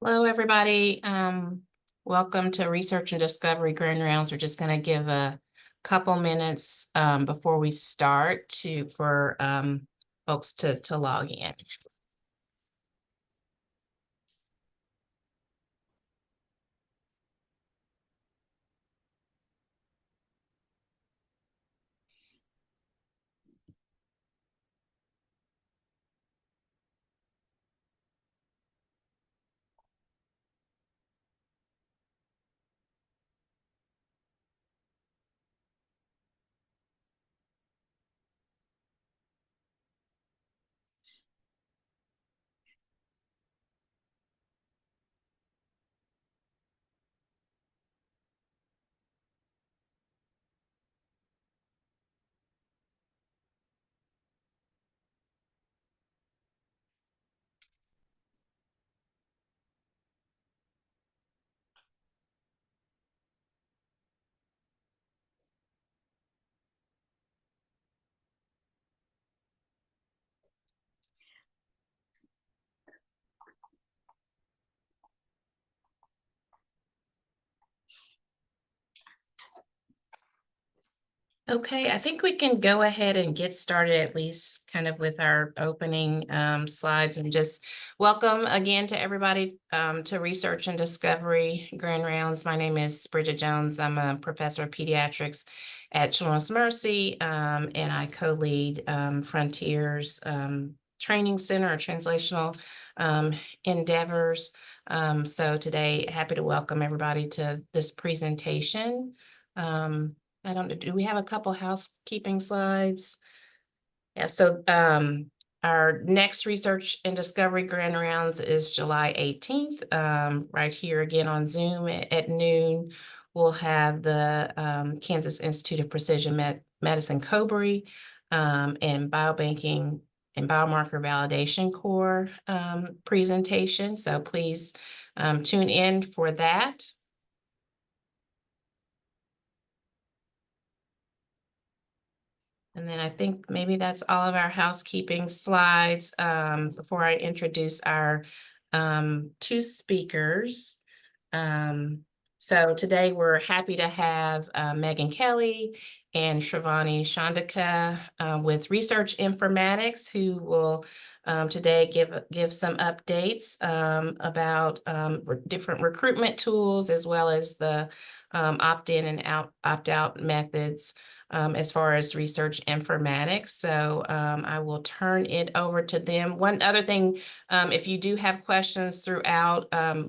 Hello, everybody. Welcome to Research and Discovery Grand Rounds. We're just going to give a couple minutes before we start for folks to log in. Okay, I think we can go ahead and get started, at least kind of with our opening slides, and just welcome again to everybody to Research and Discovery Grand Rounds. My name is Bridget Jones. I'm a professor of pediatrics at Children's Mercy, and I co-lead Frontiers Training Center or Translational Endeavors. So today, happy to welcome everybody to this presentation. I don't know, do we have a couple housekeeping slides? Yeah, so our next Research and Discovery Grand Rounds is July 18th, right here again on Zoom at noon. We'll have the Kansas Institute of Precision Medicine COBRI and Biobanking and Biomarker Validation Core presentation. So please tune in for that. And then I think maybe that's all of our housekeeping slides before I introduce our two speakers. So today we're happy to have Megan Kelly and Shravani Chandika with Research Informatics, who will today give some updates about different recruitment tools, as well as the opt-in and opt-out methods as far as research informatics. So I will turn it over to them. One other thing, if you do have questions throughout,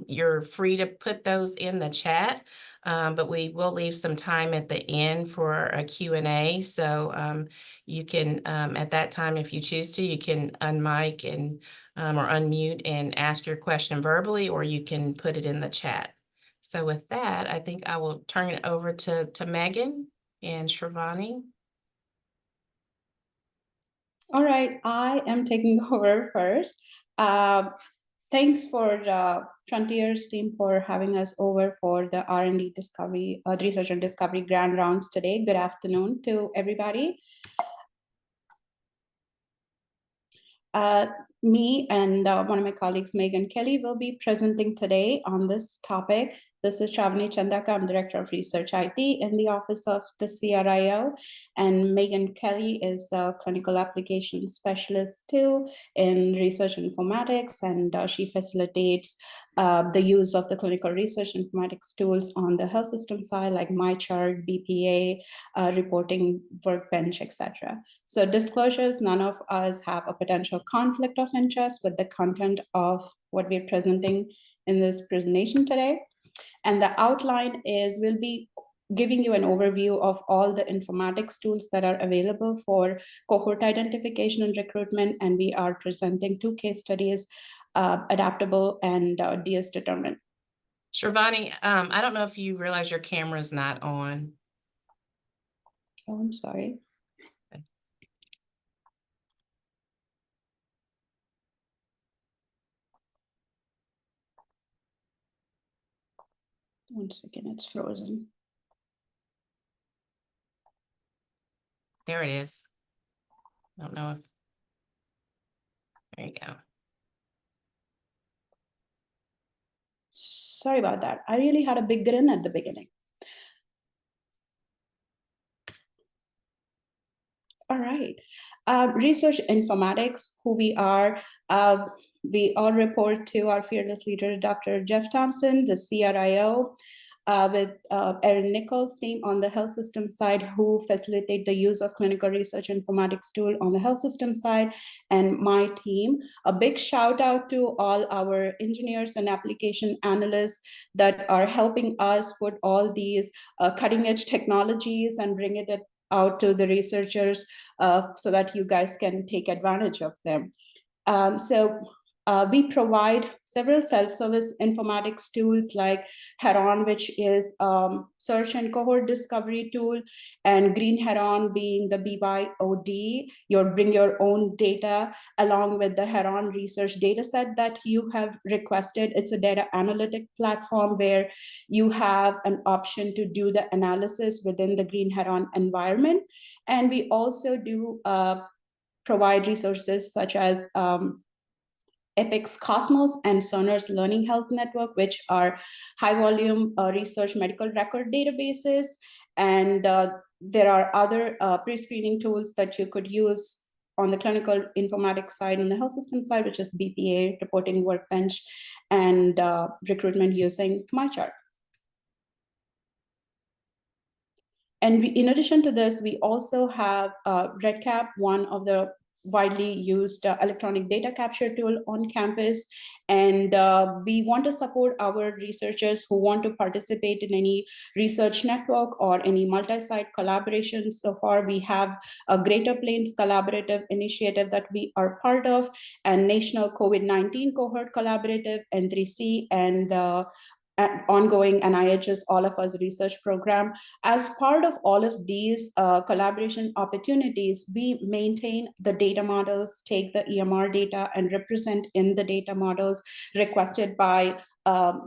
you're free to put those in the chat, but we will leave some time at the end for a Q&A. So you can, at that time, if you choose to, you can unmic and or unmute and ask your question verbally, or you can put it in the chat. So with that, I think I will turn it over to Megan and Shravani. All right, I am taking over first. Thanks for the Frontiers team for having us over for the R&D Discovery, Research and Discovery Grand Rounds today. Good afternoon to everybody. Me and one of my colleagues, Megan Kelly, will be presenting today on this topic. This is Shravani Chandaka. I'm Director of Research IT in the Office of the CRIO. And Megan Kelly is a Clinical Application Specialist too in Research Informatics. And she facilitates the use of the clinical research informatics tools on the health system side, like MyChart, BPA, reporting workbench, etc. So disclosures, none of us have a potential conflict of interest with the content of what we're presenting in this presentation today. And the outline is we'll be giving you an overview of all the informatics tools that are available for cohort identification and recruitment. And we are presenting two case studies, adaptable and DS determined. Shravani, I don't know if you realize your camera is not on. Oh, I'm sorry. Okay. One second, it's frozen. There it is. I don't know if There you go. Sorry about that. I really had a big grin at the beginning. All right. Research informatics, who we are. We all report to our fearless leader, Dr. Jeff Thompson, the CRIO, with Erin Nichols' team on the health system side, who facilitate the use of clinical research informatics tool on the health system side, and my team. A big shout out to all our engineers and application analysts that are helping us put all these cutting edge technologies and bring it out to the researchers so that you guys can take advantage of them. We provide several self-service informatics tools like Heron, which is search and cohort discovery tool, and Green Heron being the BYOD, bring your own data along with the Heron research data set that you have requested. It's a data analytic platform where you have an option to do the analysis within the Green Heron environment. And we also do provide resources such as Epic's Cosmos and Sonor's Learning Health Network, which are high volume research medical record databases. And there are other pre-screening tools that you could use on the clinical informatics side and the health system side, which is BPA, Reporting Workbench, and Recruitment using MyChart. And in addition to this, we also have RedCap, one of the widely used electronic data capture tool on campus. And we want to support our researchers who want to participate in any research network or any multi-site collaboration. So far, we have a Greater Plains Collaborative Initiative that we are part of, and National COVID-19 Cohort Collaborative, N3C, and ongoing NIH's All of Us research program. As part of all of these collaboration opportunities, we maintain the data models, take the EMR data and represent in the data models requested by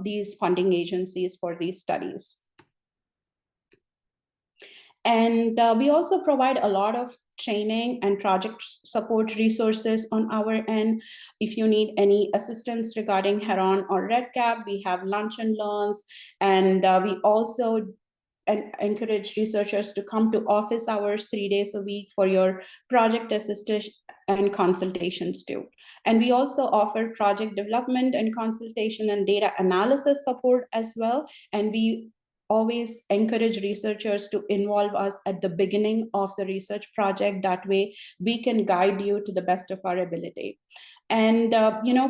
these funding agencies for these studies. And we also provide a lot of training and project support resources on our end. If you need any assistance regarding Heron or RedCap, we have lunch and learns, and we also encourage researchers to come to office hours 3 days a week for your project assistance and consultations too. And we also offer project development and consultation and data analysis support as well. And we always encourage researchers to involve us at the beginning of the research project. That way we can guide you to the best of our ability. And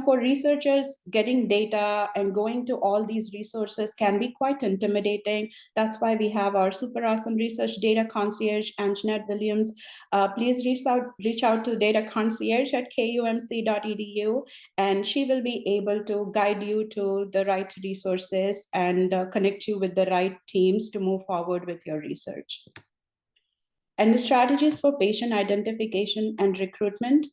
for researchers, getting data and going to all these resources can be quite intimidating. That's why we have our super awesome research data concierge, Anjanette Williams. Please reach out to data concierge at kumc.edu, and she will be able to guide you to the right resources and connect you with the right teams to move forward with your research. And the strategies for patient identification and recruitment.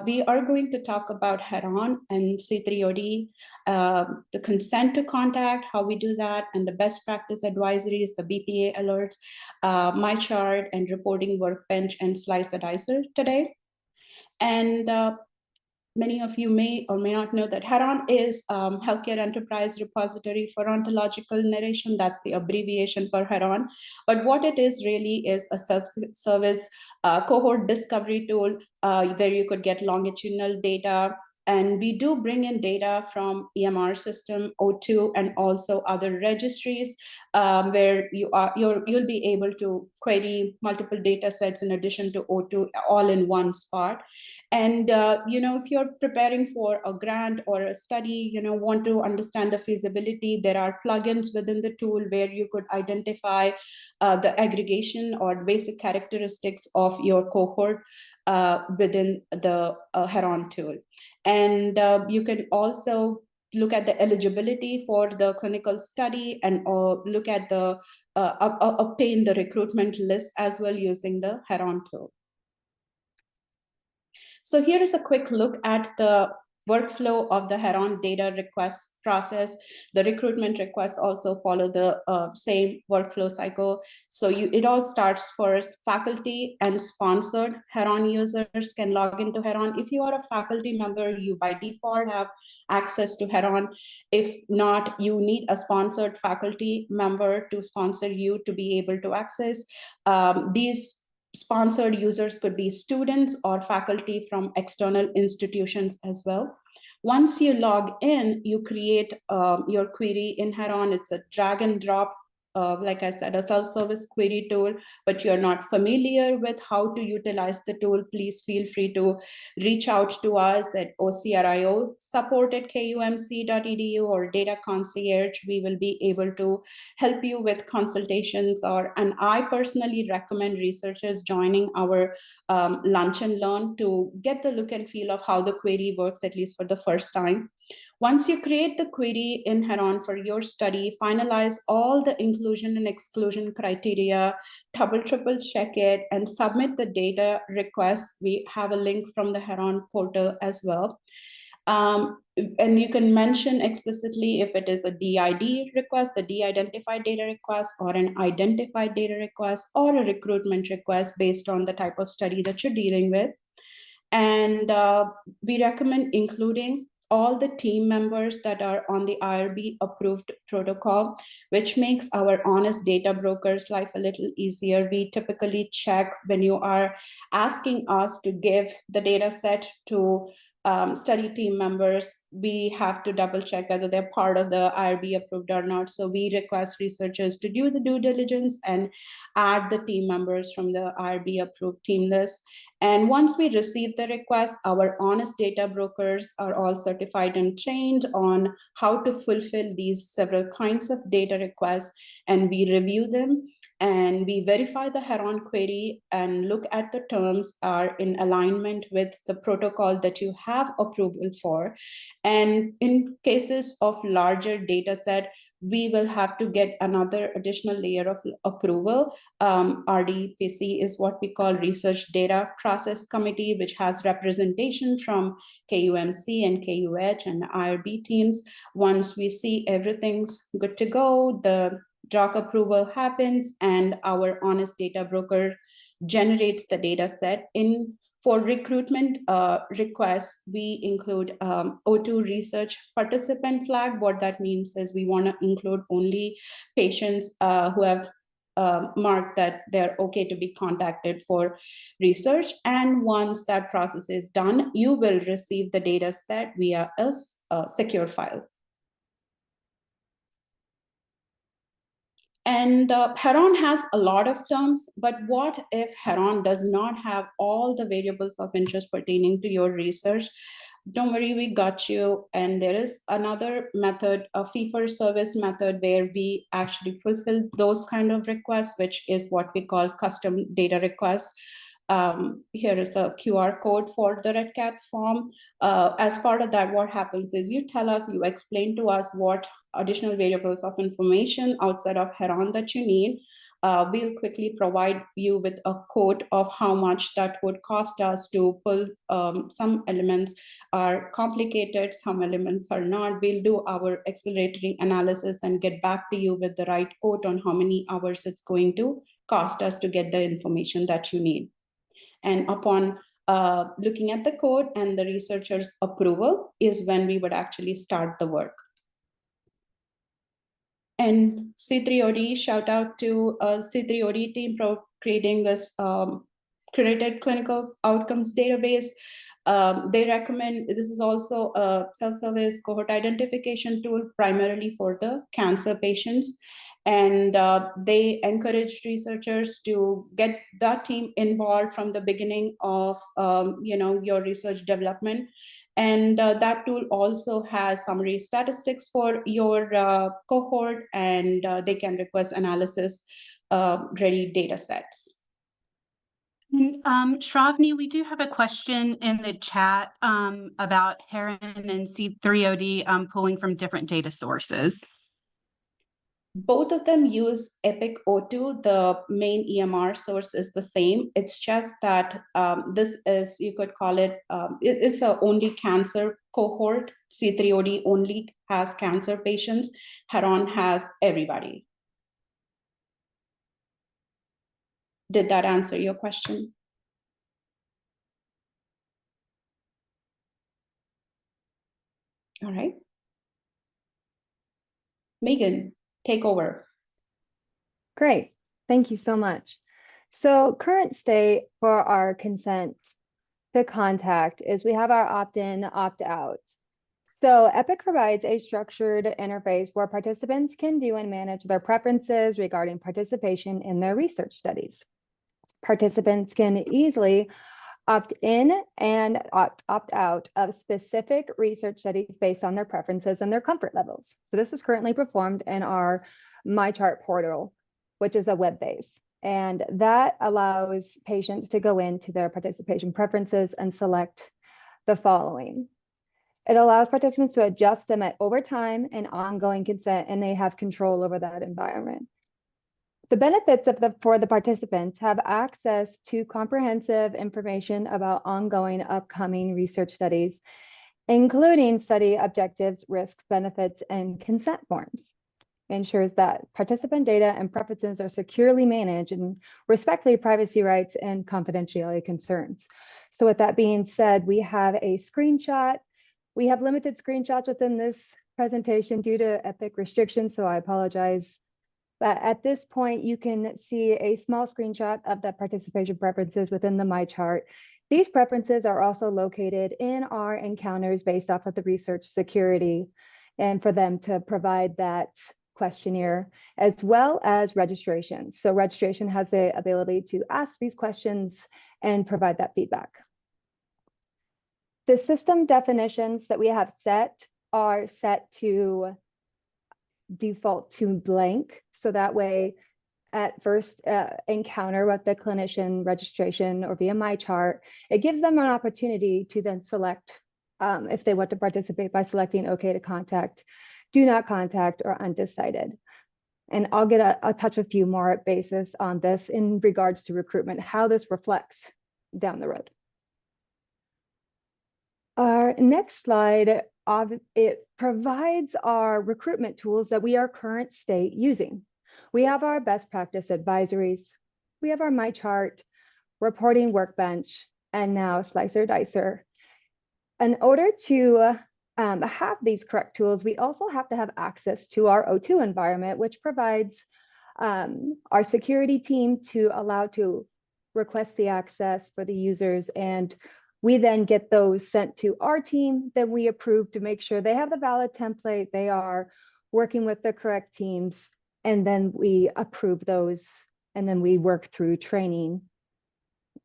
We are going to talk about Heron and C3OD, the consent to contact, how we do that, and the best practice advisories, the BPA alerts, MyChart, and reporting workbench and slice dicer today. And many of you may or may not know that Heron is Healthcare Enterprise Repository for Ontological Narration. That's the abbreviation for Heron. But what it is really is a self-service cohort discovery tool where you could get longitudinal data. And we do bring in data from EMR system, O2, and also other registries where you'll be able to query multiple data sets in addition to O2 all in one spot. And if you're preparing for a grant or a study, want to understand the feasibility, there are plugins within the tool where you could identify the aggregation or basic characteristics of your cohort within the Heron tool. And you can also look at the eligibility for the clinical study and look at the obtain the recruitment list as well using the Heron tool. So here is a quick look at the workflow of the Heron data request process. The recruitment requests also follow the same workflow cycle. So it all starts first. Faculty and sponsored Heron users can log into Heron. If you are a faculty member, you by default have access to Heron. If not, you need a sponsored faculty member to sponsor you to be able to access. These sponsored users could be students or faculty from external institutions as well. Once you log in, you create your query in Heron. It's a drag and drop, like I said, a self-service query tool, but you're not familiar with how to utilize the tool, please feel free to reach out to us at OCRIO support@kumc.edu or data concierge. We will be able to help you with consultations, and I personally recommend researchers joining our lunch and learn to get the look and feel of how the query works, at least for the first time. Once you create the query in Heron for your study, finalize all the inclusion and exclusion criteria, triple check it, and submit the data requests. We have a link from the Heron portal as well. And you can mention explicitly if it is a DID request, the de-identified data request, or an identified data request, or a recruitment request based on the type of study that you're dealing with. And we recommend including all the team members that are on the IRB approved protocol, which makes our honest data brokers' life a little easier. We typically check when you are asking us to give the data set to study team members, we have to double check whether they're part of the IRB approved or not. So we request researchers to do the due diligence and add the team members from the IRB approved team list. And once we receive the request, our honest data brokers are all certified and trained on how to fulfill these several kinds of data requests, and we review them. And we verify the Heron query and look at the terms are in alignment with the protocol that you have approval for. And in cases of larger data set, we will have to get another additional layer of approval. RDPC is what we call Research Data Process Committee, which has representation from KUMC and KUH and the IRB teams. Once we see everything's good to go, the doc approval happens and our honest data broker generates the data set. For recruitment requests, we include O2 research participant flag. What that means is we want to include only patients who have marked that they're okay to be contacted for research. And once that process is done, you will receive the data set via a secure file. And Heron has a lot of terms, but what if Heron does not have all the variables of interest pertaining to your research? Don't worry, we got you. And there is another method, a fee-for-service method, where we actually fulfill those kind of requests, which is what we call custom data requests. Here is a QR code for the REDCap form. As part of that, what happens is you tell us, you explain to us what additional variables of information outside of Heron that you need. We'll quickly provide you with a quote of how much that would cost us to pull. Some elements are complicated, some elements are not. We'll do our exploratory analysis and get back to you with the right quote on how many hours it's going to cost us to get the information that you need. And upon looking at the code and the researcher's approval is when we would actually start the work. And C3OD, shout out to C3OD team for creating this curated clinical outcomes database. They recommend, this is also a self-service cohort identification tool primarily for the cancer patients. And they encourage researchers to get that team involved from the beginning of your research development. And that tool also has summary statistics for your cohort, and they can request analysis ready data sets. Shravani, we do have a question in the chat about Heron and C3OD pulling from different data sources. Both of them use Epic O2. The main EMR source is the same. It's just that this is, you could call it, it's a only cancer cohort. C3OD only has cancer patients. Heron has everybody. Did that answer your question? All right. Megan, take over. Great, thank you so much. So current state for our consent to contact is we have our opt-in, opt-out. So Epic provides a structured interface where participants can do and manage their preferences regarding participation in their research studies. Participants can easily opt in and opt out of specific research studies based on their preferences and their comfort levels. So this is currently performed in our MyChart portal, which is a web base. And that allows patients to go into their participation preferences and select the following. It allows participants to adjust them at overtime and ongoing consent, and they have control over that environment. The benefits for the participants have access to comprehensive information about ongoing upcoming research studies, including study objectives, risks, benefits, and consent forms. It ensures that participant data and preferences are securely managed and respect privacy rights and confidentiality concerns. So with that being said, we have a screenshot. We have limited screenshots within this presentation due to Epic restrictions, so I apologize. But at this point, you can see a small screenshot of the participation preferences within the MyChart. These preferences are also located in our encounters based off of the research security, and for them to provide that questionnaire as well as registration. So registration has the ability to ask these questions and provide that feedback. The system definitions that we have set are set to default to blank. So that way, at first encounter with the clinician registration or via MyChart, it gives them an opportunity to then select if they want to participate by selecting OK to contact, do not contact, or undecided. And I'll get a touch a few more basis on this in regards to recruitment, how this reflects down the road. Our next slide, it provides our recruitment tools that we are current state using. We have our best practice advisories, we have our MyChart, reporting workbench, and now Slicer Dicer. In order to have these correct tools, we also have to have access to our O2 environment, which provides our security team to allow to request the access for the users, and we then get those sent to our team, then we approve to make sure they have the valid template, they are working with the correct teams, and then we approve those, and then we work through training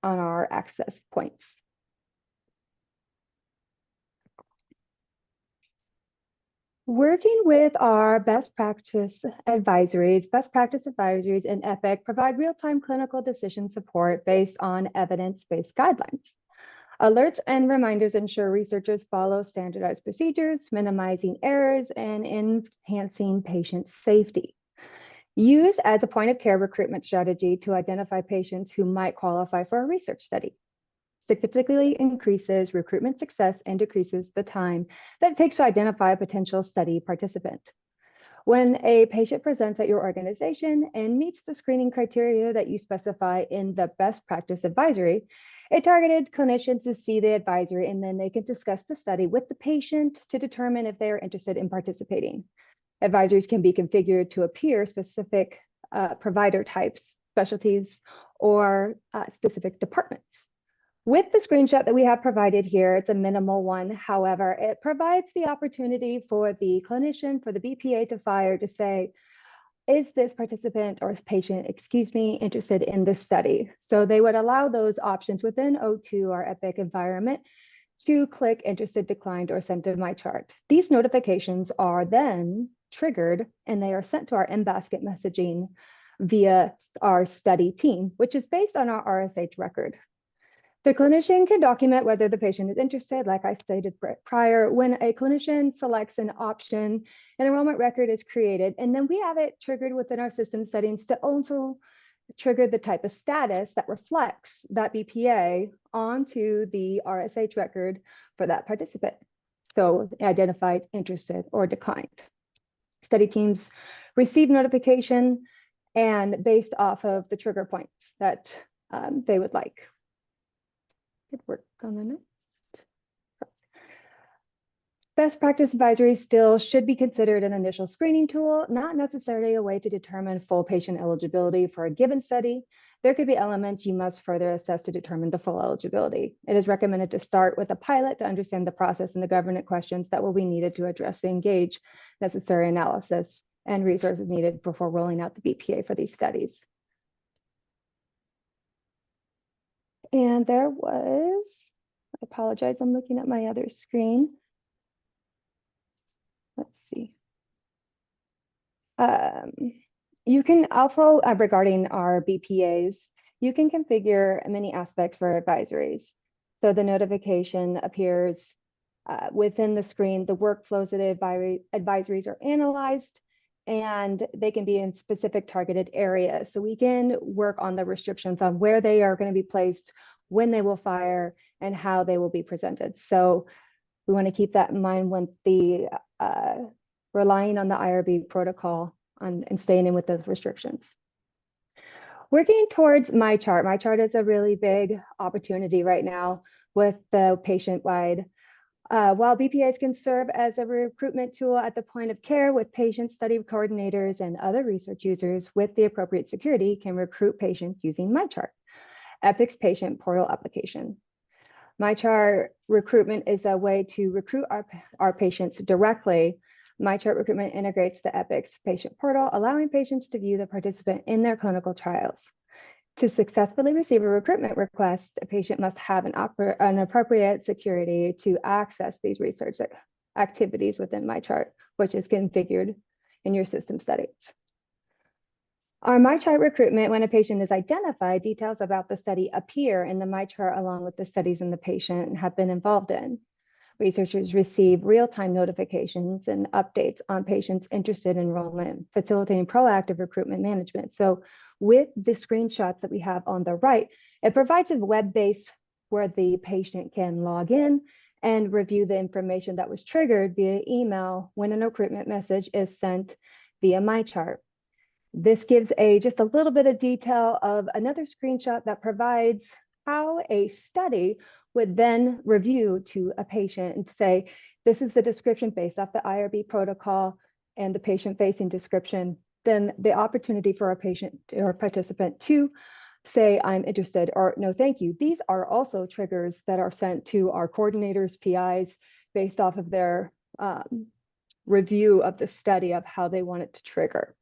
on our access points. Working with our best practice advisories in Epic provide real-time clinical decision support based on evidence-based guidelines. Alerts and reminders ensure researchers follow standardized procedures, minimizing errors and enhancing patient safety. Use as a point of care recruitment strategy to identify patients who might qualify for a research study. Significantly increases recruitment success and decreases the time that it takes to identify a potential study participant. When a patient presents at your organization and meets the screening criteria that you specify in the best practice advisory, a targeted clinician to see the advisory, and then they can discuss the study with the patient to determine if they are interested in participating. Advisories can be configured to appear specific provider types, specialties, or specific departments. With the screenshot that we have provided here, it's a minimal one. However, it provides the opportunity for the clinician, for the BPA to fire to say, is this participant or patient, interested in this study? So they would allow those options within O2 or Epic environment to click interested, declined, or sent to MyChart. These notifications are then triggered and they are sent to our in-basket messaging via our study team, which is based on our RSH record. The clinician can document whether the patient is interested, like I stated prior. When a clinician selects an option, an enrollment record is created, and then we have it triggered within our system settings to also trigger the type of status that reflects that BPA onto the RSH record for that participant. So identified, interested, or declined. Study teams receive notification and based off of the trigger points that they would like. Good work on the next. Best practice advisory still should be considered an initial screening tool, not necessarily a way to determine full patient eligibility for a given study. There could be elements you must further assess to determine the full eligibility. It is recommended to start with a pilot to understand the process and the governance questions that will be needed to address the engage necessary analysis and resources needed before rolling out the BPA for these studies. And there was, I apologize, I'm looking at my other screen. Let's see. You can also, regarding our BPAs, you can configure many aspects for advisories. So the notification appears within the screen, the workflows of the advisories are analyzed, and they can be in specific targeted areas. So we can work on the restrictions on where they are going to be placed, when they will fire, and how they will be presented. So we want to keep that in mind when the relying on the IRB protocol and staying in with those restrictions. Working towards MyChart. MyChart is a really big opportunity right now with the patient-wide. While BPAs can serve as a recruitment tool at the point of care with patient study coordinators and other research users with the appropriate security can recruit patients using MyChart, Epic's patient portal application. MyChart recruitment is a way to recruit our patients directly. MyChart recruitment integrates the Epic's patient portal, allowing patients to view the participant in their clinical trials. To successfully receive a recruitment request, a patient must have an appropriate security to access these research activities within MyChart, which is configured in your system settings. Our MyChart recruitment, when a patient is identified, details about the study appear in the MyChart along with the studies and the patient have been involved in. Researchers receive real-time notifications and updates on patients interested in enrollment, facilitating proactive recruitment management. So with the screenshots that we have on the right, it provides a web-based where the patient can log in and review the information that was triggered via email when a recruitment message is sent via MyChart. This gives just a little bit of detail of another screenshot that provides how a study would then review to a patient and say, this is the description based off the IRB protocol and the patient-facing description. Then the opportunity for a patient or participant to say, I'm interested, or no, thank you. These are also triggers that are sent to our coordinators, PIs, based off of their review of the study of how they want it to trigger.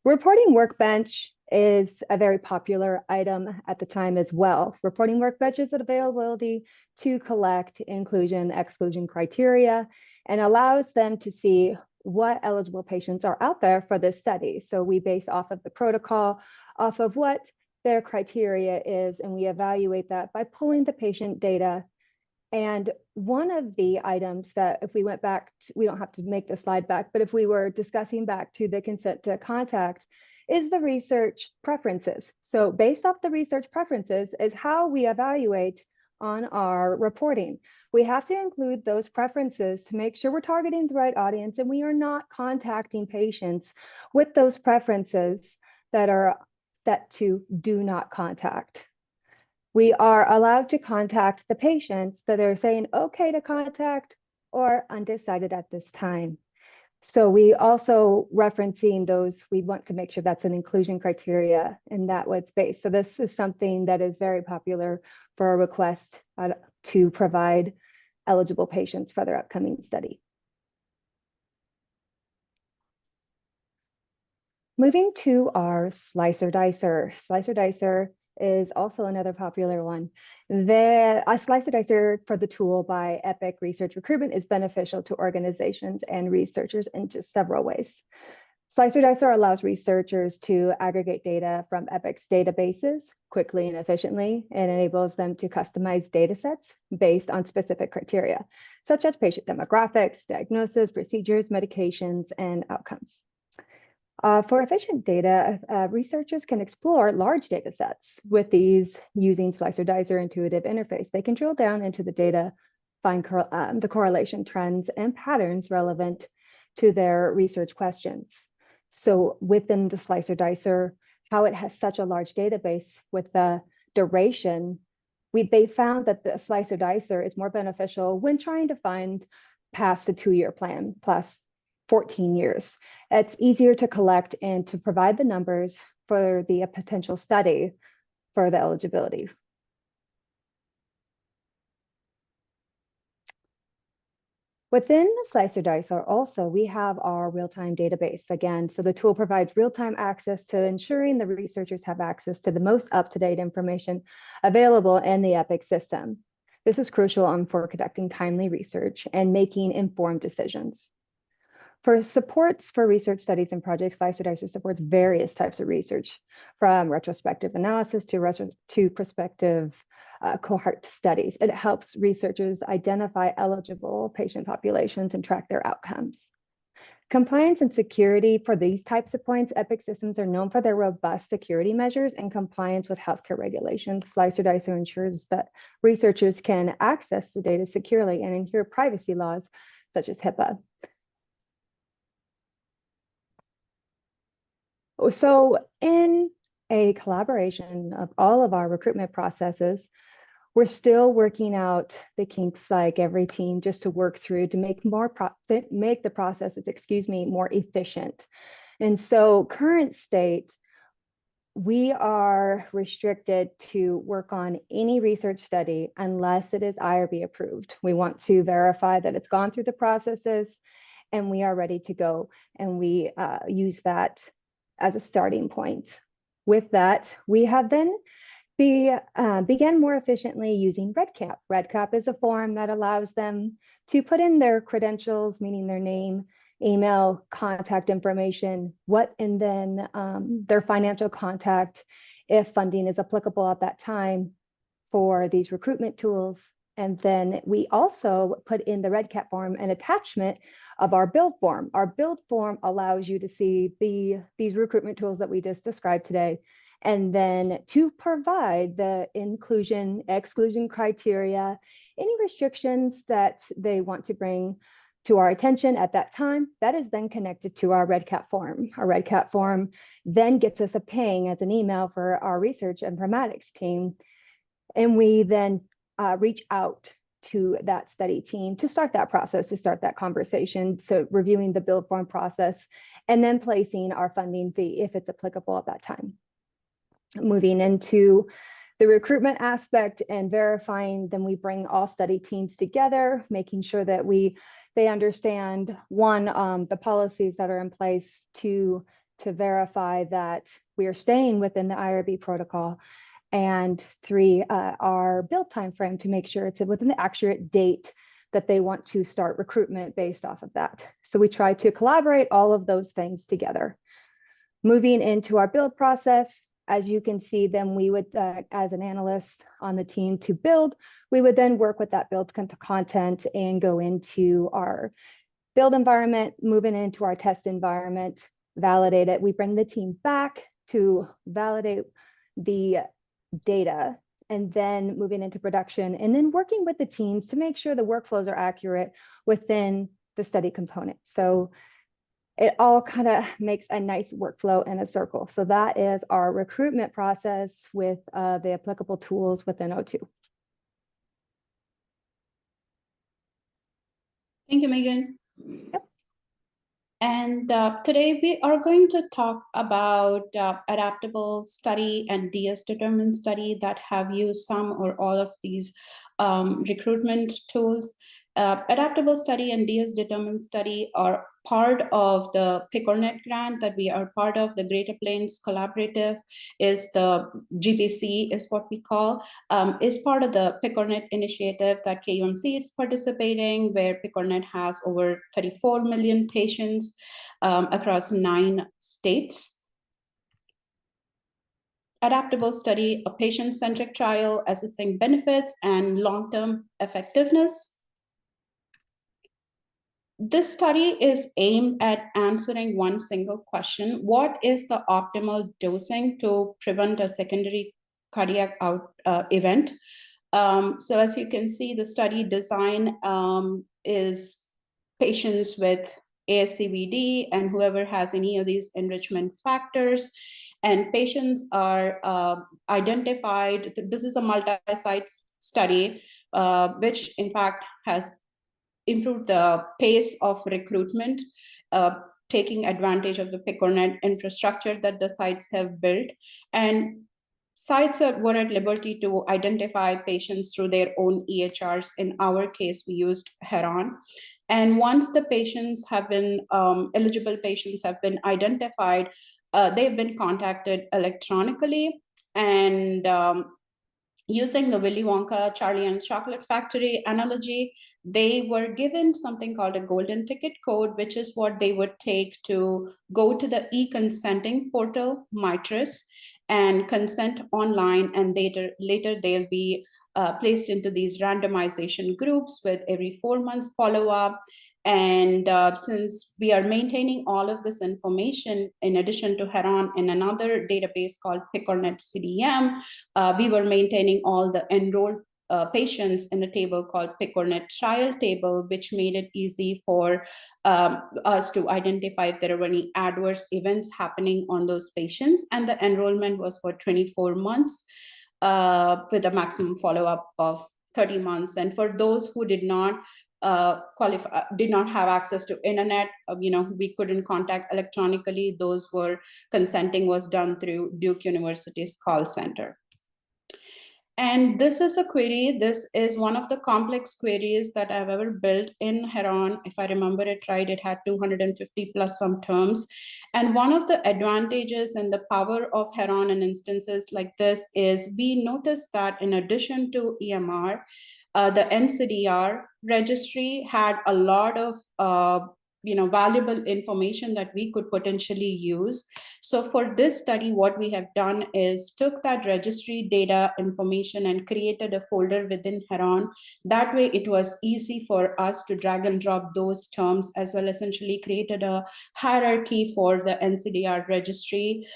Reporting Workbench is a very popular item at the time as well. Reporting Workbench is an availability to collect inclusion, exclusion criteria and allows them to see what eligible patients are out there for this study. So we base off of the protocol, off of what their criteria is, and we evaluate that by pulling the patient data. And one of the items that if we went back, we don't have to make the slide back, but if we were discussing back to the consent to contact is the research preferences. So based off the research preferences is how we evaluate on our reporting. We have to include those preferences to make sure we're targeting the right audience and we are not contacting patients with those preferences that are set to do not contact. We are allowed to contact the patients that are saying okay to contact or undecided at this time. So we also referencing those, we want to make sure that's an inclusion criteria and that was based. So this is something that is very popular for a request to provide eligible patients for their upcoming study. Moving to our slicer dicer. Slicer dicer is also another popular one. The slicer dicer for the tool by Epic Research Recruitment is beneficial to organizations and researchers in just several ways. Slicer Dicer allows researchers to aggregate data from Epic's databases quickly and efficiently, and enables them to customize data sets based on specific criteria, such as patient demographics, diagnosis, procedures, medications, and outcomes. For efficient data, researchers can explore large data sets with these using Slicer Dicer intuitive interface. They can drill down into the data, find the correlation trends and patterns relevant to their research questions. So within the Slicer Dicer, how it has such a large database with the duration, they found that the Slicer Dicer is more beneficial when trying to find past the 2-year plan plus 14 years. It's easier to collect and to provide the numbers for the potential study for the eligibility. Within the Slicer Dicer also, we have our real-time database again. So the tool provides real-time access to ensuring the researchers have access to the most up-to-date information available in the EPIC system. This is crucial for conducting timely research and making informed decisions. For supports for research studies and projects, Slicer Dicer supports various types of research, from retrospective analysis to prospective cohort studies. It helps researchers identify eligible patient populations and track their outcomes. Compliance and security for these types of points, EPIC systems are known for their robust security measures and compliance with healthcare regulations. Slicer Dicer ensures that researchers can access the data securely and adhere privacy laws such as HIPAA. So in a collaboration of all of our recruitment processes, we're still working out the kinks like every team just to work through to make the processes, more efficient. And so current state, we are restricted to work on any research study unless it is IRB approved. We want to verify that it's gone through the processes and we are ready to go. And we use that as a starting point. With that, we have then began more efficiently using REDCap. REDCap is a form that allows them to put in their credentials, meaning their name, email, contact information, and then their financial contact, if funding is applicable at that time for these recruitment tools. And then we also put in the REDCap form an attachment of our build form. Our build form allows you to see these recruitment tools that we just described today, and then to provide the inclusion, exclusion criteria, any restrictions that they want to bring to our attention at that time. That is then connected to our REDCap form. Our REDCap form then gets us a ping as an email for our research informatics team. And we then reach out to that study team to start that process, to start that conversation. So reviewing the build form process and then placing our funding fee if it's applicable at that time. Moving into the recruitment aspect and verifying, then we bring all study teams together, making sure that they understand the policies that are in place to verify that we are staying within the IRB protocol, and 3, our build time frame to make sure it's within the accurate date that they want to start recruitment based off of that. So we try to collaborate all of those things together. Moving into our build process, as you can see, then we would, as an analyst on the team to build, we would then work with that build content and go into our build environment, moving into our test environment, validate it. We bring the team back to validate the data, and then moving into production, and then working with the teams to make sure the workflows are accurate within the study component. So it all kind of makes a nice workflow in a circle. So that is our recruitment process with the applicable tools within O2. Thank you, Megan. Yep. And today we are going to talk about adaptable study and DS-determined study that have used some or all of these recruitment tools. Adaptable study and DS-determined study are part of the PICORNet grant that we are part of. The Greater Plains Collaborative is the GPC is what we call, is part of the PICORNet initiative that KUMC is participating, where PICORNet has over 34 million patients. across 9 states. Adaptable study, a patient-centric trial assessing benefits and long-term effectiveness. This study is aimed at answering one single question: what is the optimal dosing to prevent a secondary cardiac event? So as you can see, the study design is patients with ASCVD and whoever has any of these enrichment factors. And patients are identified. This is a multi-site study, which in fact has improved the pace of recruitment, taking advantage of the PICORnet infrastructure that the sites have built. And sites were at liberty to identify patients through their own EHRs. In our case, we used Heron. And once the patients have been, eligible patients have been identified, they've been contacted electronically, and using the Willy Wonka, Charlie and Chocolate Factory analogy, they were given something called a golden ticket code, which is what they would take to go to the e-consenting portal, MITRIS, and consent online, and later they'll be placed into these randomization groups with every 4 months follow-up. And since we are maintaining all of this information, in addition to Heron in another database called PICORnet CDM, we were maintaining all the enrolled patients in a table called PICORnet trial table, which made it easy for us to identify if there were any adverse events happening on those patients. And the enrollment was for 24 months with a maximum follow-up of 30 months. And for those who did not qualify, did not have access to internet, we couldn't contact electronically, those were consenting was done through Duke University's call center. And this is a query. This is one of the complex queries that I've ever built in Heron. If I remember it right, it had 250 plus some terms. And one of the advantages and the power of Heron in instances like this is we noticed that in addition to EMR, the NCDR registry had a lot of valuable information that we could potentially use. So for this study, what we have done is took that registry data information and created a folder within Heron. That way it was easy for us to drag and drop those terms, as well essentially created a hierarchy for the NCDR registry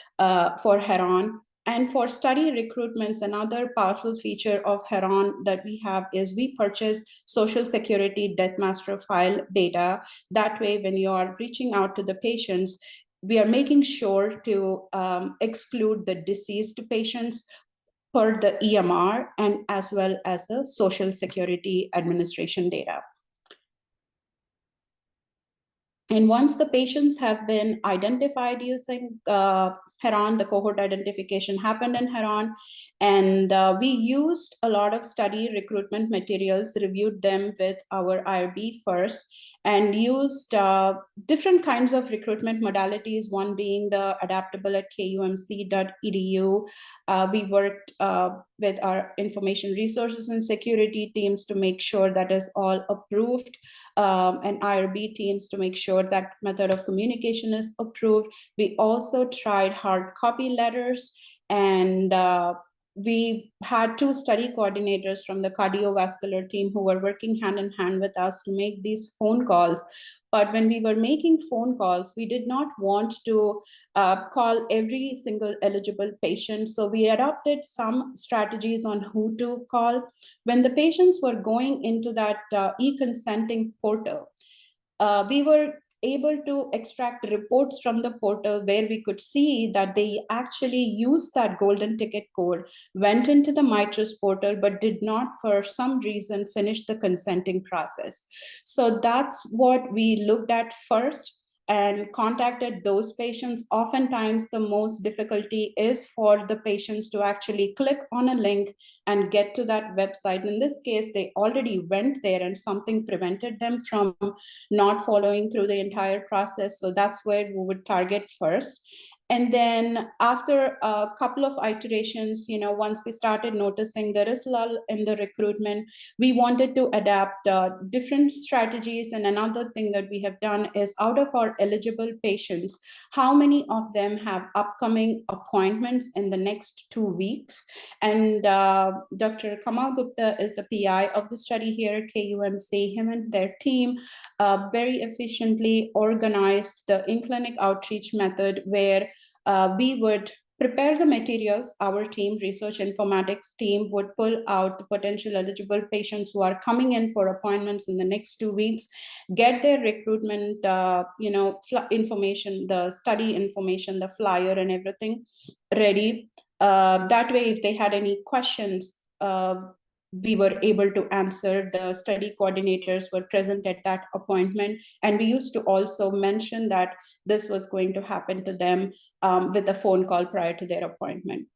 for Heron. And for study recruitments, another powerful feature of Heron that we have is we purchase Social Security Death Master File data. That way, when you are reaching out to the patients, we are making sure to exclude the deceased patients per the EMR and as well as the Social Security Administration data. And once the patients have been identified using Heron, the cohort identification happened in Heron, and we used a lot of study recruitment materials, reviewed them with our IRB first, and used different kinds of recruitment modalities, one being the adaptable at kumc.edu. We worked with our information resources and security teams to make sure that is all approved, and IRB teams to make sure that method of communication is approved. We also tried hard copy letters, and we had 2 study coordinators from the cardiovascular team who were working hand in hand with us to make these phone calls. But when we were making phone calls, we did not want to call every single eligible patient. So we adopted some strategies on who to call. When the patients were going into that e-consenting portal, we were able to extract reports from the portal where we could see that they actually used that golden ticket code, went into the MITRIS portal, but did not, for some reason, finish the consenting process. So that's what we looked at first and contacted those patients. Oftentimes, the most difficulty is for the patients to actually click on a link and get to that website. In this case, they already went there and something prevented them from not following through the entire process. So that's where we would target first. And then after a couple of iterations, once we started noticing there is lull in the recruitment, we wanted to adapt different strategies. And another thing that we have done is, out of our eligible patients, how many of them have upcoming appointments in the next 2 weeks? And Dr. Kamal Gupta is the PI of the study here at KUMC. Him and their team very efficiently organized the in-clinic outreach method, where we would prepare the materials. Our team, research informatics team, would pull out the potential eligible patients who are coming in for appointments in the next 2 weeks, get their recruitment, information, the study information, the flyer and everything ready. That way, if they had any questions, we were able to answer. The study coordinators were present at that appointment. And we used to also mention that this was going to happen to them with a phone call prior to their appointment.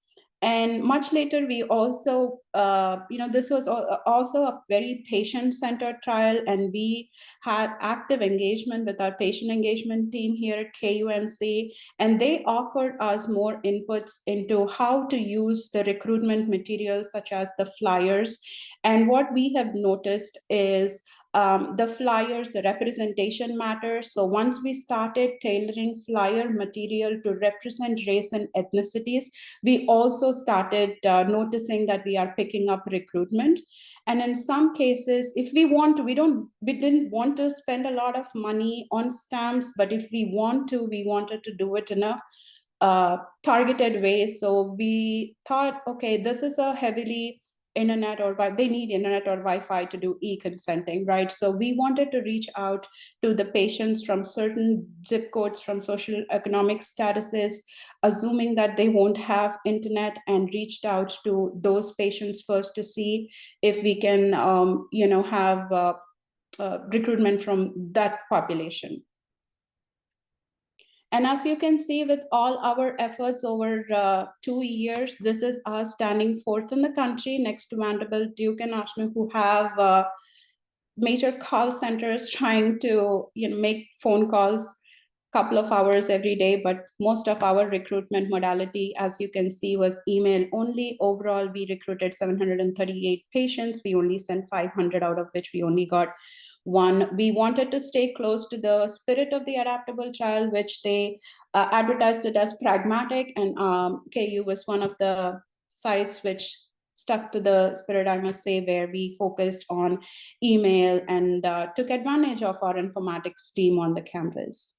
And much later, we also, this was also a very patient-centered trial, and we had active engagement with our patient engagement team here at KUMC, and they offered us more inputs into how to use the recruitment materials, such as the flyers. And what we have noticed is the flyers, the representation matters. So once we started tailoring flyer material to represent race and ethnicities, we also started noticing that we are picking up recruitment. And in some cases, if we want to, we didn't want to spend a lot of money on stamps, but if we wanted to do it in a targeted way. So we thought, okay, this is a heavily internet or they need internet or Wi-Fi to do e-consenting, right? So we wanted to reach out to the patients from certain zip codes, from social economic statuses, assuming that they won't have internet, and reached out to those patients first to see if we can, have recruitment from that population. And as you can see, with all our efforts over 2 years, this is us standing fourth in the country, next to Vanderbilt, Duke, and Ashman, who have major call centers trying to make phone calls a couple of hours every day. But most of our recruitment modality, as you can see, was email only. Overall, we recruited 738 patients. We only sent 500, out of which we only got one. We wanted to stay close to the spirit of the adaptable trial, which they advertised it as pragmatic, and KU was one of the sites which stuck to the spirit, I must say, where we focused on email and took advantage of our informatics team on the campus.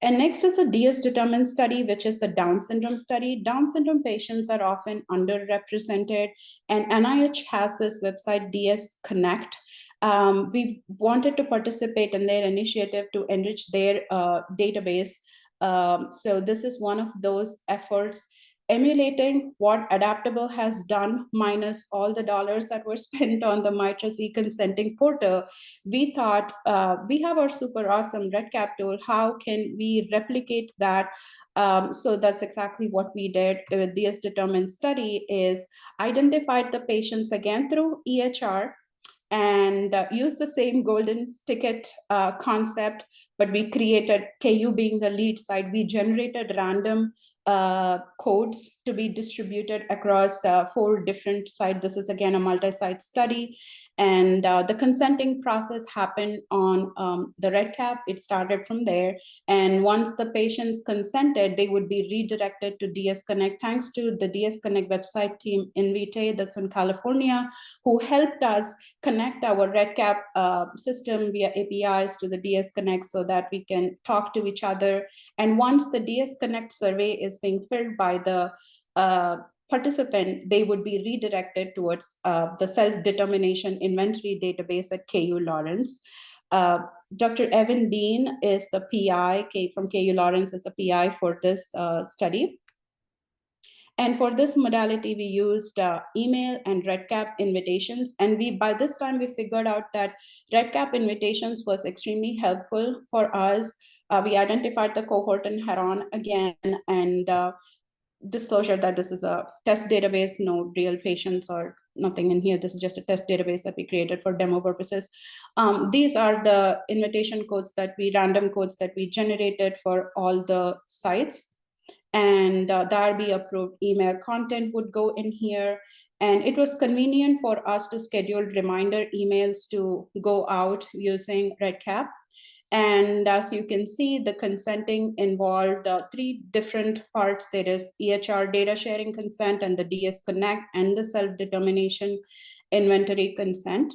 And next is a DS-determined study, which is the Down syndrome study. Down syndrome patients are often underrepresented, and NIH has this website, DS Connect. We wanted to participate in their initiative to enrich their database. So this is one of those efforts, emulating what Adaptable has done, minus all the dollars that were spent on the MITRE e-consenting portal. We thought, we have our super awesome RedCap tool. How can we replicate that? So that's exactly what we did with this determined study, is identified the patients again through EHR, and use the same golden ticket concept, but we created, KU being the lead site, we generated random codes to be distributed across 4 different sites. This is again a multi-site study, and the consenting process happened on the RedCap. It started from there, and once the patients consented, they would be redirected to DS Connect, thanks to the DS Connect website team in Vitae, that's in California, who helped us connect our RedCap system via APIs to the DS Connect so that we can talk to each other. And once the DS Connect survey is being filled by the participant, they would be redirected towards the self-determination inventory database at KU Lawrence. Dr. Evan Dean is the PI from KU Lawrence, is the PI for this study. And for this modality, we used email and RedCap invitations. And by this time, we figured out that RedCap invitations was extremely helpful for us. We identified the cohort in Heron again, and disclosure that this is a test database, no real patients or nothing in here. This is just a test database that we created for demo purposes. These are the invitation codes random codes that we generated for all the sites. And the RB approved email content would go in here. And it was convenient for us to schedule reminder emails to go out using RedCap. And as you can see, the consenting involved 3 different parts. There is EHR data sharing consent and the DS Connect and the self-determination inventory consent.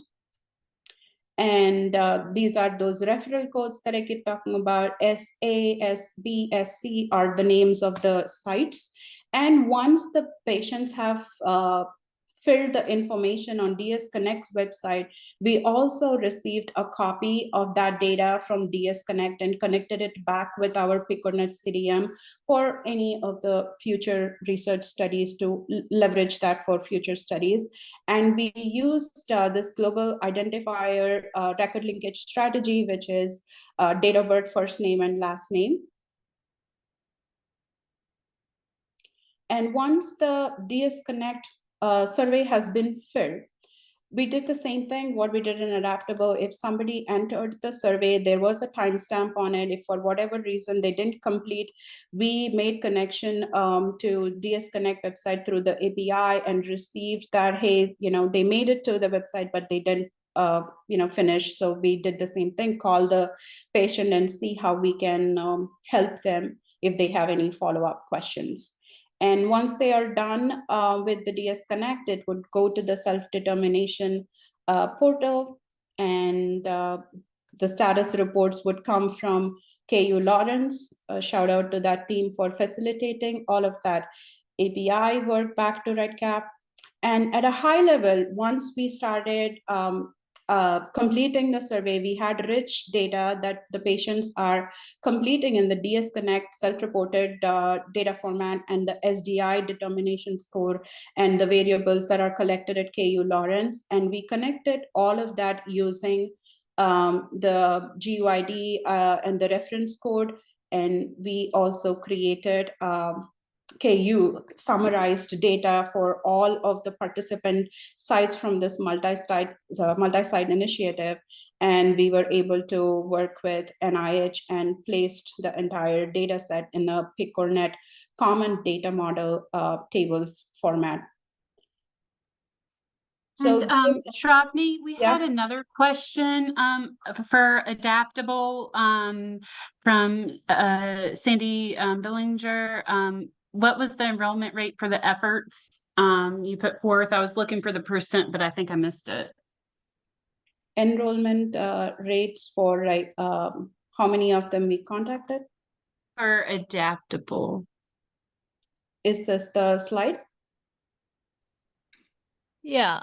And these are those referral codes that I keep talking about. SA, SB, SC are the names of the sites. And once the patients have filled the information on DS Connect's website, we also received a copy of that data from DS Connect and connected it back with our PickerNet CDM for any of the future research studies to leverage that for future studies. And we used this global identifier record linkage strategy, which is date of birth, first name, and last name. And once the DS Connect survey has been filled, we did the same thing what we did in Adaptable. If somebody entered the survey, there was a timestamp on it. If for whatever reason they didn't complete, we made connection to DS Connect website through the API and received that, hey, they made it to the website, but they didn't finish. So we did the same thing, call the patient and see how we can help them if they have any follow-up questions. And once they are done with the DS Connect, it would go to the self-determination portal, and the status reports would come from KU Lawrence. Shout out to that team for facilitating all of that API work back to RedCap. And at a high level, once we started completing the survey, we had rich data that the patients are completing in the DS Connect self-reported data format and the SDI determination score and the variables that are collected at KU Lawrence. And we connected all of that using the GUID and the reference code. And we also created KU summarized data for all of the participant sites from this multi-site initiative. And we were able to work with NIH and placed the entire data set in a PickerNet common data model tables format. So, and Shravani, we yeah. had another question for Adaptable from Sandy Billinger. What was the enrollment rate for the efforts you put forth? I was looking for the percent, but I think I missed it. Enrollment rates for like how many of them we contacted? For Adaptable. Is this the slide? Yeah,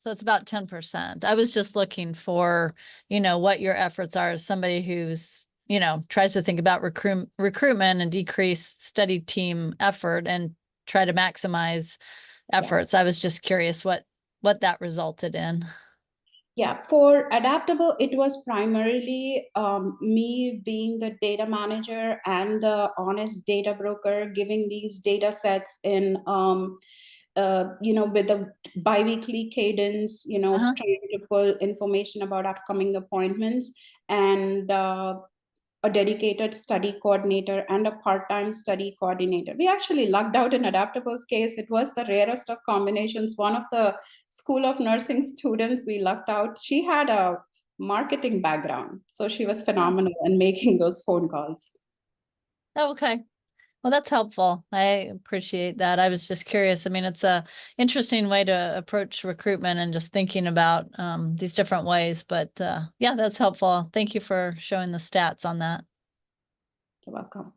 so it's about 10%. I was just looking for, what your efforts are as somebody who's, tries to think about recruitment and decrease study team effort and try to maximize efforts. I was just curious what that resulted in. Yeah, for Adaptable, it was primarily me being the data manager and the honest data broker, giving these data sets in with a biweekly cadence, trying to pull information about upcoming appointments, and a dedicated study coordinator and a part-time study coordinator. We actually lucked out in Adaptable's case. It was the rarest of combinations. One of the School of Nursing students, we lucked out. She had a marketing background, so she was phenomenal in making those phone calls. Oh, okay. Well, that's helpful. I appreciate that. I was just curious. I mean, it's a interesting way to approach recruitment and just thinking about these different ways. But yeah, that's helpful. Thank you for showing the stats on that. You're welcome.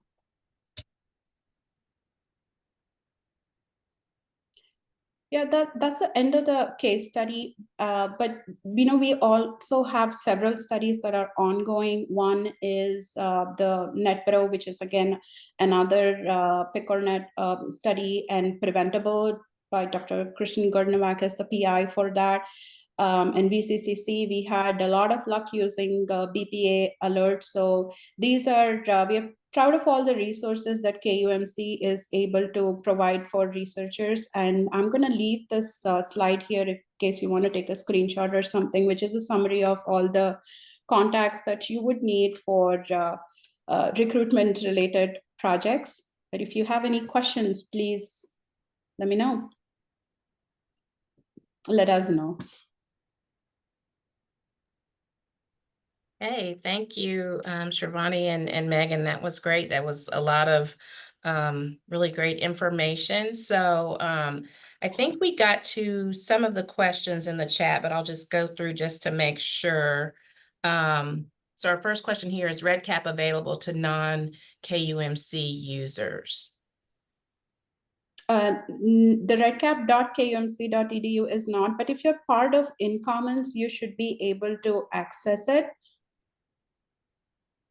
Yeah, that's the end of the case study. But we also have several studies that are ongoing. One is the NetPro, which is again another PickerNet study, and Preventable by Dr. Christian Gurdnevak is the PI for that. And VCCC, we had a lot of luck using BPA alerts. So these are, we have proud of all the resources that KUMC is able to provide for researchers. And I'm going to leave this slide here in case you want to take a screenshot or something, which is a summary of all the contacts that you would need for recruitment related projects. But if you have any questions, please let me know. Let us know. Hey, thank you, Shravani and Megan. That was great. That was a lot of really great information. So I think we got to some of the questions in the chat, but I'll just go through just to make sure. So our first question here is REDCap available to non-KUMC users? The redcap.kumc.edu is not, but if you're part of InCommons, you should be able to access it.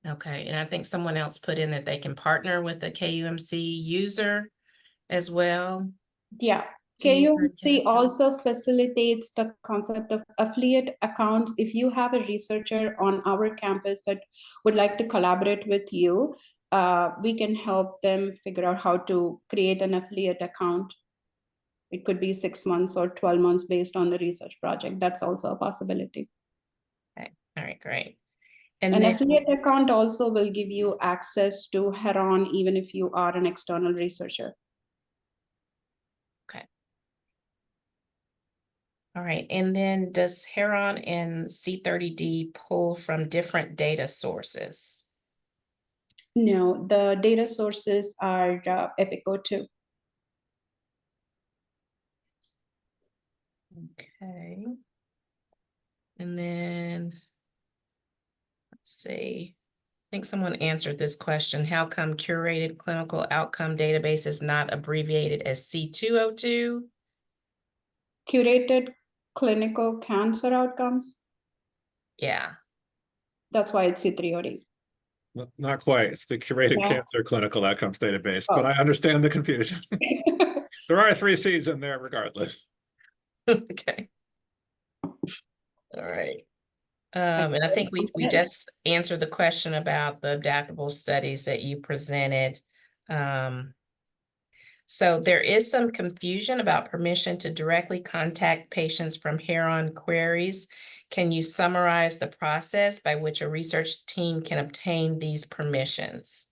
Okay, and I think someone else put in that they can partner with a KUMC user as well. Yeah, to use KUMC REDCap. also facilitates the concept of affiliate accounts. If you have a researcher on our campus that would like to collaborate with you, we can help them figure out how to create an affiliate account. It could be 6 months or 12 months based on the research project. That's also a possibility. Okay, all right, great. An And then, affiliate account also will give you access to Heron, even if you are an external researcher. okay. All right, and then does Heron and C30D pull from different data sources? No, the data sources are Epico too. Okay. And then, let's see, I think someone answered this question. How come curated clinical outcome database is not abbreviated as C202? Curated clinical cancer outcomes. Yeah, That's why it's C3OD. Not quite. It's the curated Yeah. cancer clinical outcomes database, Oh. but I understand the confusion. There are 3 C's in there regardless. okay. All right. And I think we just answered the question about the adaptable studies that you presented. So there is some confusion about permission to directly contact patients from Heron queries. Can you summarize the process by which a research team can obtain these permissions?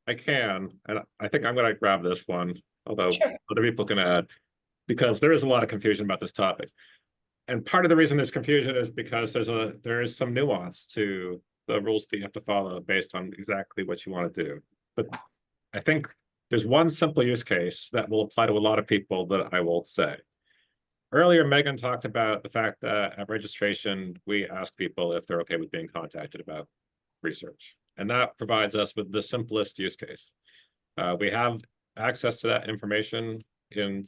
I can, and I think I'm going to grab this one, although Sure. other people can add, because there is a lot of confusion about this topic. And part of the reason there's confusion is because there is some nuance to the rules that you have to follow based on exactly what you want to do. But I think there's one simple use case that will apply to a lot of people that I will say. Earlier, Megan talked about the fact that at registration, we ask people if they're okay with being contacted about research. And that provides us with the simplest use case. We have access to that information in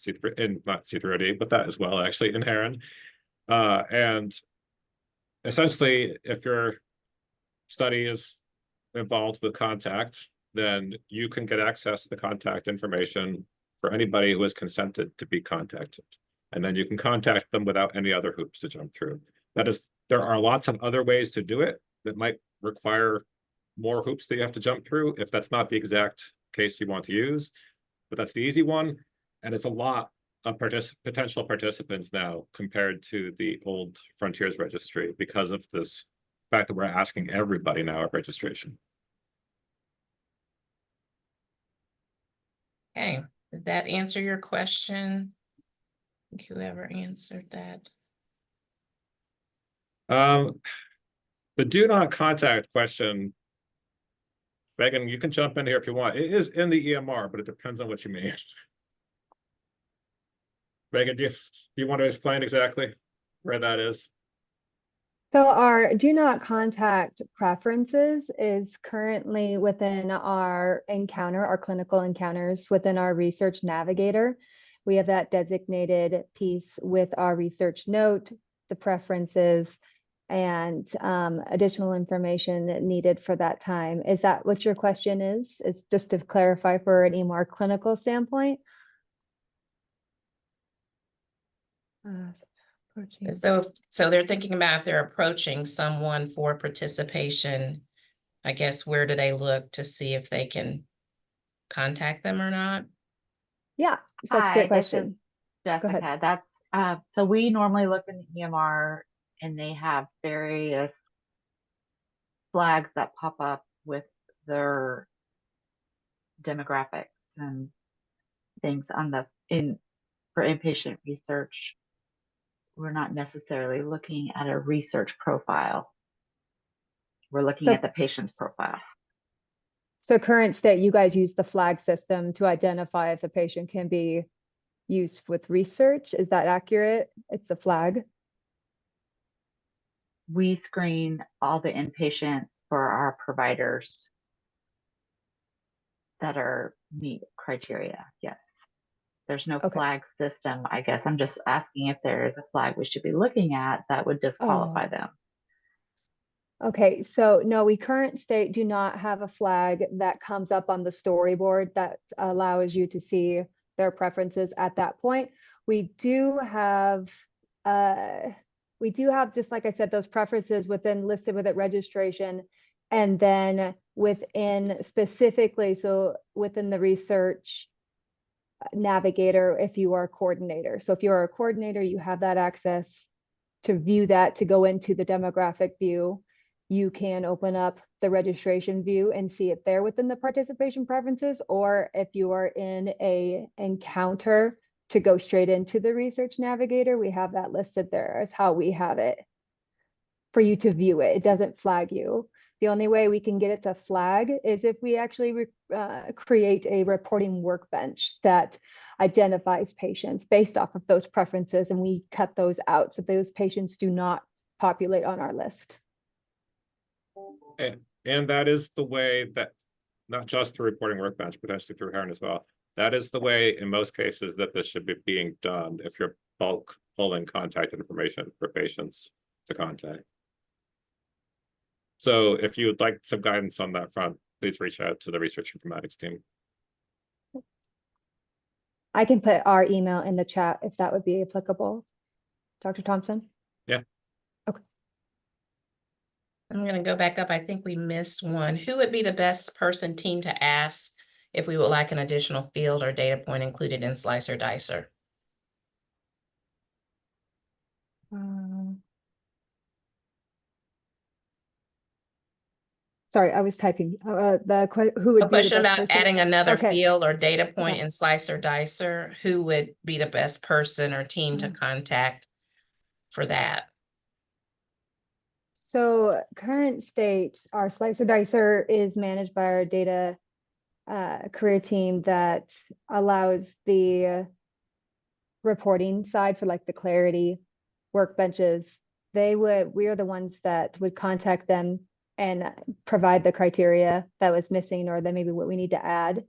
not C3OD, but that as well, actually, in Heron. And essentially, if your study is involved with contact, then you can get access to the contact information for anybody who has consented to be contacted. And then you can contact them without any other hoops to jump through. That is, there are lots of other ways to do it that might require more hoops that you have to jump through if that's not the exact case you want to use. But that's the easy one. And it's a lot of potential participants now compared to the old Frontiers registry because of this fact that we're asking everybody now at registration. Okay, did that answer your question? Whoever answered that. The do not contact question, Megan, you can jump in here if you want. It is in the EMR, but it depends on what you mean. Megan, do you want to explain exactly where that is? So our do not contact preferences is currently within our encounter, our clinical encounters within our research navigator. We have that designated piece with our research note, the preferences, and additional information needed for that time. Is that what your question is? It's just to clarify for an EMR clinical standpoint? So they're thinking about if they're approaching someone for participation I guess, where do they look to see if they can contact them or not? Yeah, that's a great Hi, this is question. ahead. Jessica. That's so we normally look in the EMR and they have various flags that pop up with their demographics and things on the for inpatient research. We're not necessarily looking at a research profile. We're looking So- at the patient's profile. So current state, you guys use the flag system to identify if a patient can be used with research. Is that accurate? It's a flag. We screen all the inpatients for our providers that are meet criteria. Yes. There's no Okay. flag system. I guess I'm just asking if there is a flag we should be looking at that would disqualify them. Okay, so no, we current state do not have a flag that comes up on the storyboard that allows you to see their preferences at that point. We do have just like I said, those preferences listed within registration, and then within specifically, so within the research navigator, if you are a coordinator. So if you are a coordinator, you have that access to view that, to go into the demographic view. You can open up the registration view and see it there within the participation preferences, or if you are in a encounter, to go straight into the research navigator, we have that listed there as how we have it for you to view it. It doesn't flag you. The only way we can get it to flag is if we actually create a reporting workbench that identifies patients based off of those preferences, and we cut those out so those patients do not populate on our list. And that is the way that, not just through reporting workbench, potentially through Heron as well. That is the way in most cases that this should be being done if you're bulk pulling contact information for patients to contact. So if you would like some guidance on that front, please reach out to the research informatics team. I can put our email in the chat if that would be applicable. Dr. Thompson? Yeah. Okay. I'm going to go back up. I think we missed one. Who would be the best person team to ask if we would like an additional field or data point included in Slicer Dicer? Sorry, I was typing. Who would A be the question best about person? adding another Okay. field or data point Okay. in Slicer Dicer. Who would be the best person or team to contact for that? So current state, our Slicer Dicer is managed by our data career team that allows the reporting side for like the clarity workbenches. We are the ones that would contact them and provide the criteria that was missing, or that maybe what we need to add.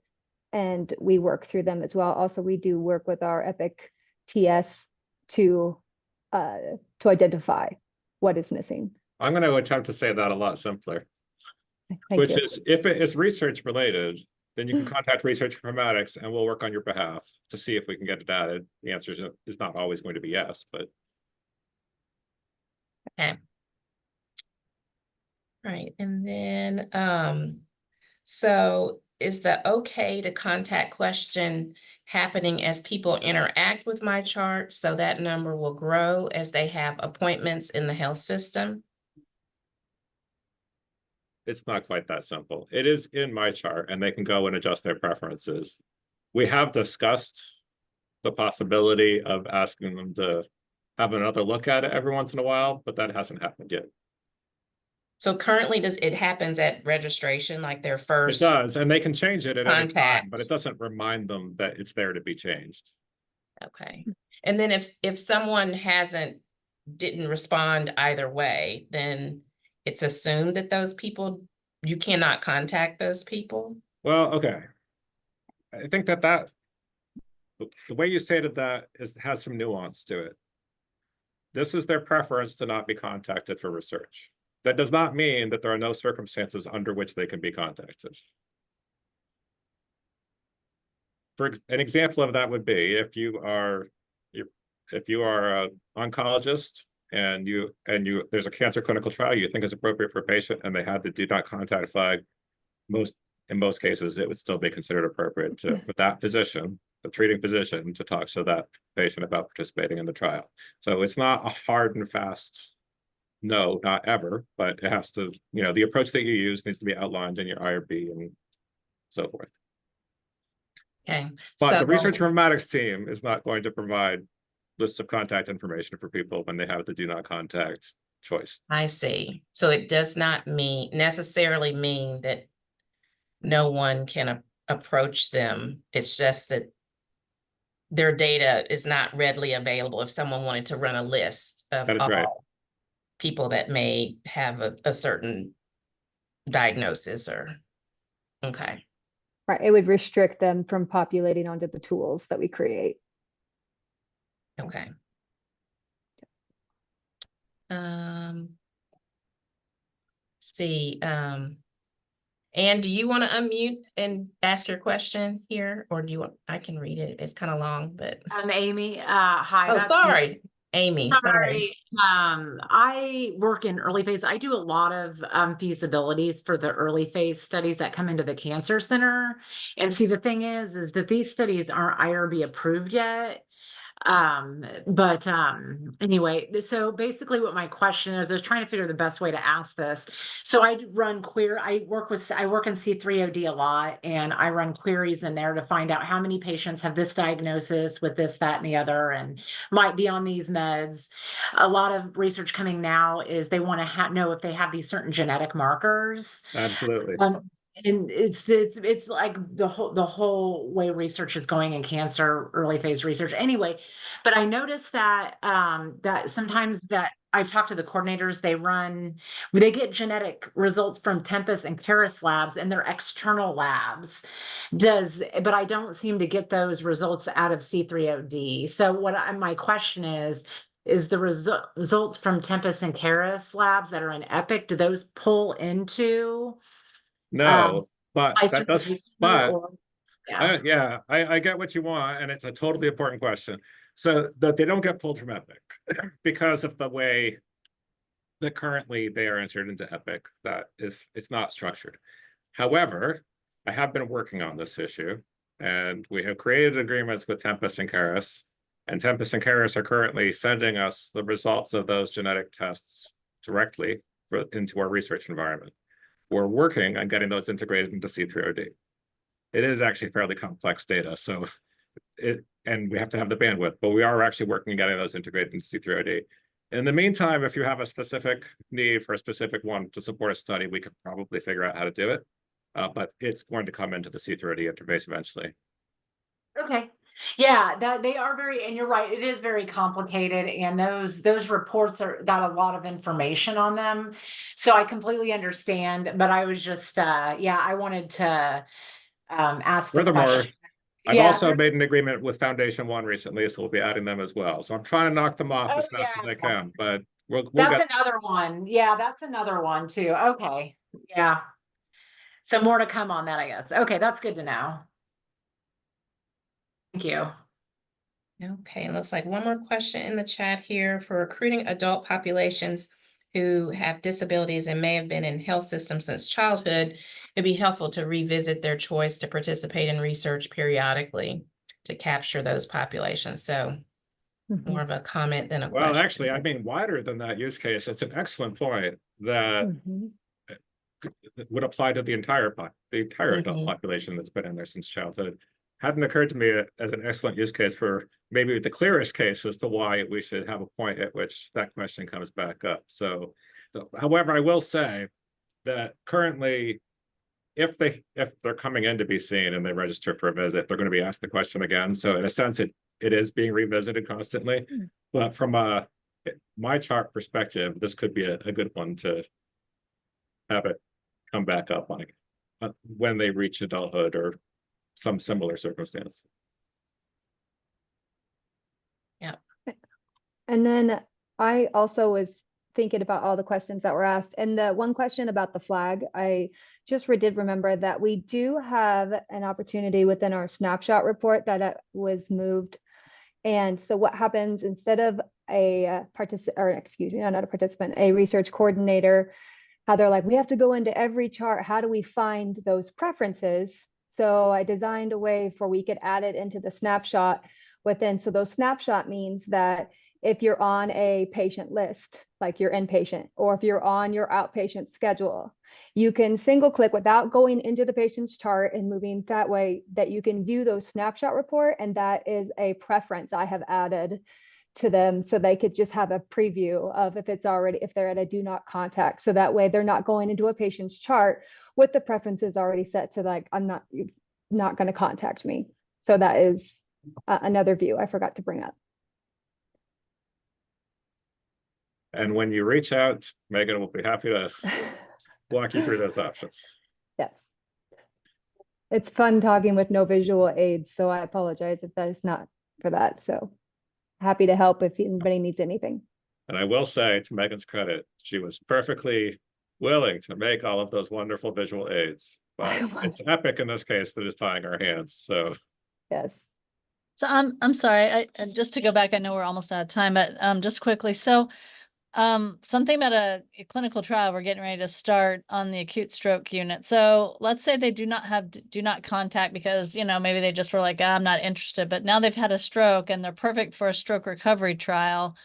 And we work through them as well. Also, we do work with our Epic TS to identify what is missing. I'm going to attempt to say that a lot simpler, Thank which you. is if it is research related, then you can contact Research Informatics and we'll work on your behalf to see if we can get it added. The answer is not always going to be yes, but. Okay. Right, and then, so is the okay to contact question happening as people interact with my chart, so that number will grow as they have appointments in the health system? It's not quite that simple. It is in my chart and they can go and adjust their preferences. We have discussed the possibility of asking them to have another look at it every once in a while, but that hasn't happened yet. So currently, it happens at registration, like their It first does, and they can change it at any time, contact? but it doesn't remind them that it's there to be changed. Okay, and then if someone didn't respond either way, then it's assumed that those people, you cannot contact those people? Well, okay. I think that the way you stated that has some nuance to it. This is their preference to not be contacted for research. That does not mean that there are no circumstances under which they can be contacted. For an example of that would be if you are an oncologist and there's a cancer clinical trial you think is appropriate for a patient, and they had the do not contact flag, in most cases, it would still be considered appropriate for that physician, the treating physician, to talk to that patient about participating in the trial. So it's not a hard and fast no, not ever, but it has to, the approach that you use needs to be outlined in your IRB and so forth. Okay. But So the research informatics team is not going to provide lists of contact information for people when they have the do not contact choice. I see. So it does not necessarily mean that no one can approach them. It's just that their data is not readily available if someone wanted to run a list of That is right. all people that may have a certain diagnosis or, okay. Right, it would restrict them from populating onto the tools that we create. Okay. See, Anne, do you want to unmute and ask your question here, or do you want, I can read it. It's kind of long, but. I'm Amy. Hi. Oh, that's sorry, Amy, sorry. I work in early phase. I do a lot of feasibilities for the early phase studies that come into the cancer center. And see, the thing is that these studies aren't IRB approved yet. Anyway, so basically what my question is, I was trying to figure the best way to ask this. So I work in C3OD a lot, and I run queries in there to find out how many patients have this diagnosis with this, that, and the other, and might be on these meds. A lot of research coming now is they want to know if they have these certain genetic markers. Absolutely. And it's like the whole way research is going in cancer, early phase research anyway. But I noticed that that sometimes that I've talked to the coordinators, they get genetic results from Tempus and Caris labs and their external labs. But I don't seem to get those results out of C3OD. So my question is the results from Tempus and Caris labs that are in Epic, do those pull into No, but I that does, but yeah. I get what you want, and it's a totally important question. So that they don't get pulled from Epic because of the way that currently they are entered into Epic. It's not structured. However, I have been working on this issue, and we have created agreements with Tempus and Caris, and Tempus and Caris are currently sending us the results of those genetic tests directly into our research environment. We're working on getting those integrated into C3OD. It is actually fairly complex data, so and we have to have the bandwidth, but we are actually working on getting those integrated into C3OD. In the meantime, if you have a specific need for a specific one to support a study, we could probably figure out how to do it, but it's going to come into the C3OD interface eventually. Okay. Yeah, they are and you're right, it is very complicated, and those reports got a lot of information on them. So I completely understand, but I was just I wanted to ask the question. I've also made an agreement with Foundation One recently, so we'll be adding them as well. So I'm trying to knock them off as fast as I can, but that's another one. Yeah, that's another one too. Okay. Yeah. So more to come on that, I guess. Okay, that's good to know. Thank you. Okay, it looks like one more question in the chat here. For recruiting adult populations who have disabilities and may have been in health systems since childhood, it'd be helpful to revisit their choice to participate in research periodically to capture those populations. So more of a comment than a question. Well, actually, I mean, wider than that use case, it's an excellent point that would apply to the entire adult population that's been in there since childhood. Hadn't occurred to me as an excellent use case for maybe the clearest case as to why we should have a point at which that question comes back up. So, however, I will say that currently, if they're coming in to be seen and they register for a visit, they're going to be asked the question again. So in a sense, it is being revisited constantly. But from my chart perspective, this could be a good one to have it come back up on when they reach adulthood or some similar circumstance. Yeah. And then I also was thinking about all the questions that were asked, and the one question about the flag, I just did remember that we do have an opportunity within our snapshot report that it was moved. And so what happens, instead of a participant, or excuse me, not a participant, a research coordinator, how they're like, we have to go into every chart. How do we find those preferences? So I designed a way for we could add it into the snapshot within. So those snapshot means that if you're on a patient list, like your inpatient, or if you're on your outpatient schedule, you can single click without going into the patient's chart and moving that way, that you can view those snapshot report. And that is a preference I have added to them, so they could just have a preview of if it's already, if they're at a do not contact. So that way they're not going into a patient's chart with the preferences already set to like, you're not going to contact me. So that is another view I forgot to bring up. And when you reach out, Megan will be happy to walk you through those options. Yes. It's fun talking with no visual aids, so I apologize if that is not for that. So happy to help if anybody needs anything. And I will say, to Megan's credit, she was perfectly willing to make all of those wonderful visual aids, but it's Epic in this case that is tying our hands. So yes. So I'm sorry, just to go back, I know we're almost out of time, but just quickly. So something about a clinical trial we're getting ready to start on the acute stroke unit. So let's say they do not contact because, you know, maybe they just were like, I'm not interested, but now they've had a stroke and they're perfect for a stroke recovery trial.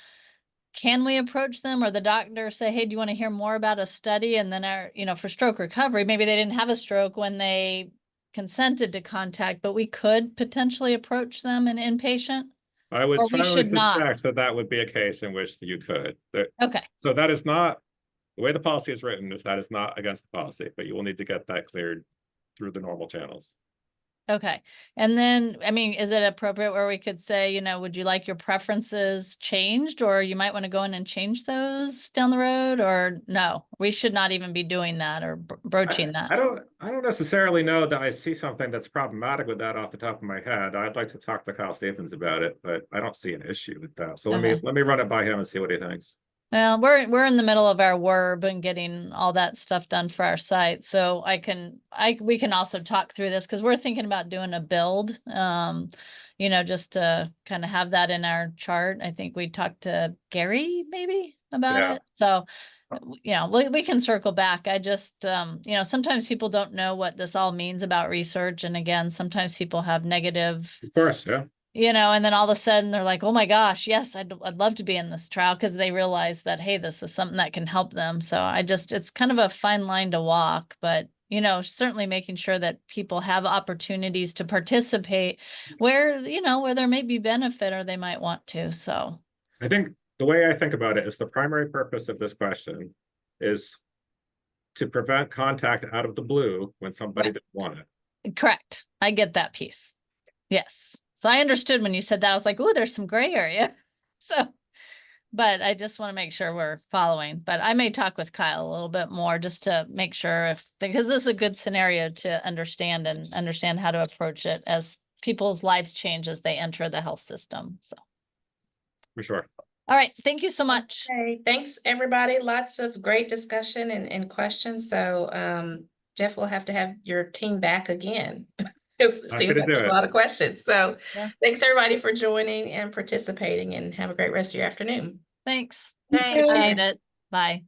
Can we approach them, or the doctor say, hey, do you want to hear more about a study? And then for stroke recovery, maybe they didn't have a stroke when they consented to contact, but we could potentially approach them an inpatient. I would Or we strongly should not. suspect that that would be a case in which you could. Okay. So that is not, the way the policy is written is that is not against the policy, but you will need to get that cleared through the normal channels. Okay. And then, I mean, is it appropriate where we could say, would you like your preferences changed, or you might want to go in and change those down the road, or no, we should not even be doing that or broaching that. I don't necessarily know that I see something that's problematic with that off the top of my head. I'd like to talk to Kyle Stevens about it, but I don't see an issue with that. So Okay. let me run it by him and see what he thinks. Well, we're in the middle of our WERB and getting all that stuff done for our site. So we can also talk through this because we're thinking about doing a build, just to kind of have that in our chart. I think we talked to Gary maybe about it. So, we can circle back. I just, sometimes people don't know what this all means about research. And again, sometimes people have negative. Of course, yeah. And then all of a sudden they're like, oh my gosh, yes, I'd love to be in this trial, because they realize that, hey, this is something that can help them. So it's kind of a fine line to walk, but, certainly making sure that people have opportunities to participate where there may be benefit or they might want to. So I think the way I think about it is the primary purpose of this question is to prevent contact out of the blue when somebody didn't want it. Correct. I get that piece. Yes. So I understood when you said that. I was like, oh, there's some gray area. So, but I just want to make sure we're following. But I may talk with Kyle a little bit more just to make sure, because this is a good scenario to understand how to approach it as people's lives change as they enter the health system. So. For sure. All right. Thank you so much. Okay, thanks, everybody. Lots of great discussion and questions. So Jeff will have to have your team back again. It seems like there's a lot of questions. So Thanks, everybody, for joining and participating, and have a great rest of your afternoon. Thanks. Thanks. Appreciate it. Bye.